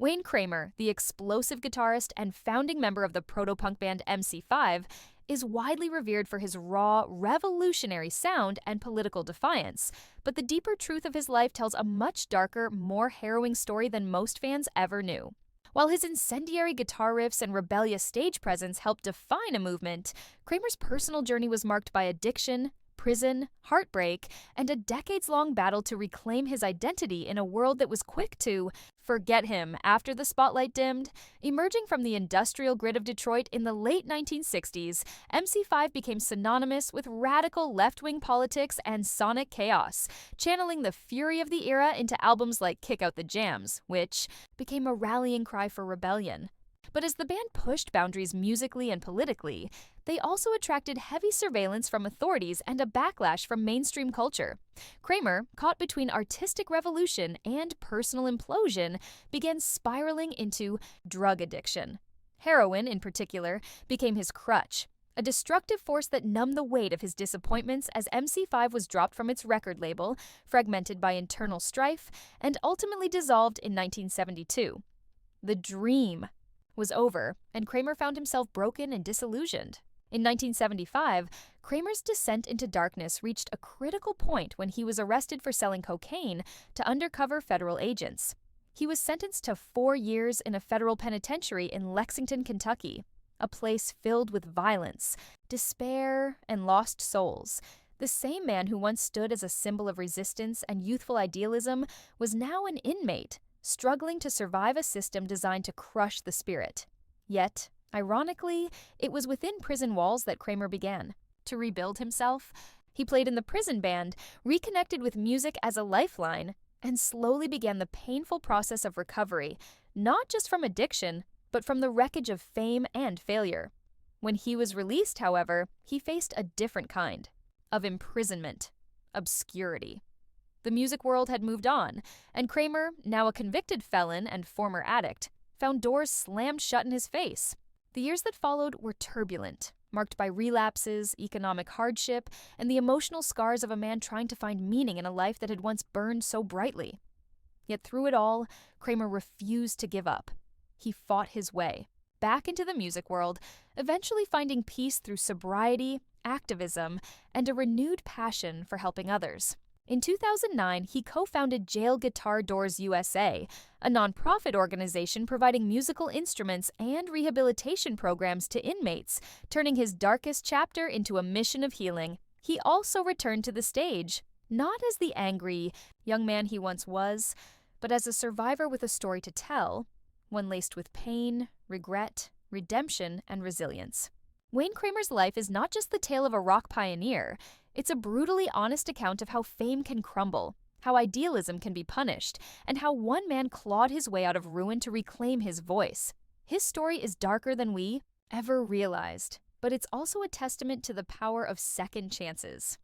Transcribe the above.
Wayne Kramer, the explosive guitarist and founding member of the proto-punk band MC5, is widely revered for his raw, revolutionary sound and political defiance, but the deeper truth of his life tells a much darker, more harrowing story than most fans ever knew. While his incendiary guitar riffs and rebellious stage presence helped define a movement, Kramer's personal journey was marked by addiction, prison, heartbreak, and a decades-long battle to reclaim his identity in a world that was quick to forget him after the spotlight dimmed. Emerging from the industrial grid of Detroit in the late 1960s, MC5 became synonymous with radical left-wing politics and sonic chaos, channeling the fury of the era into albums like Kick Out the Jams, which became a rallying cry for rebellion. But as the band pushed boundaries musically and politically, they also attracted heavy surveillance from authorities and a backlash from mainstream culture. Kramer, caught between artistic revolution and personal implosion, began spiraling into drug addiction. Heroin, in particular, became his crutch, a destructive force that numbed the weight of his disappointments as MC5 was dropped from its record label, fragmented by internal strife, and ultimately dissolved in 1972. The dream was over, and Kramer found himself broken and disillusioned. In 1975, Kramer's descent into darkness reached a critical point when he was arrested for selling cocaine to undercover federal agents. He was sentenced to 4 years in a federal penitentiary in Lexington, Kentucky, a place filled with violence, despair, and lost souls. The same man who once stood as a symbol of resistance and youthful idealism was now an inmate, struggling to survive a system designed to crush the spirit. Yet, ironically, it was within prison walls that Kramer began to rebuild himself. He played in the prison band, reconnected with music as a lifeline, and slowly began the painful process of recovery, not just from addiction, but from the wreckage of fame and failure. When he was released, however, he faced a different kind of imprisonment, obscurity. The music world had moved on, and Kramer, now a convicted felon and former addict, found doors slammed shut in his face. The years that followed were turbulent, marked by relapses, economic hardship, and the emotional scars of a man trying to find meaning in a life that had once burned so brightly. Yet through it all, Kramer refused to give up. He fought his way back into the music world, eventually finding peace through sobriety, activism, and a renewed passion for helping others. In 2009, he co-founded Jail Guitar Doors USA, a nonprofit organization providing musical instruments and rehabilitation programs to inmates, turning his darkest chapter into a mission of healing. He also returned to the stage, not as the angry young man he once was, but as a survivor with a story to tell, one laced with pain, regret, redemption, and resilience. Wayne Kramer's life is not just the tale of a rock pioneer. It's a brutally honest account of how fame can crumble, how idealism can be punished, and how one man clawed his way out of ruin to reclaim his voice. His story is darker than we ever realized, but it's also a testament to the power of second chances.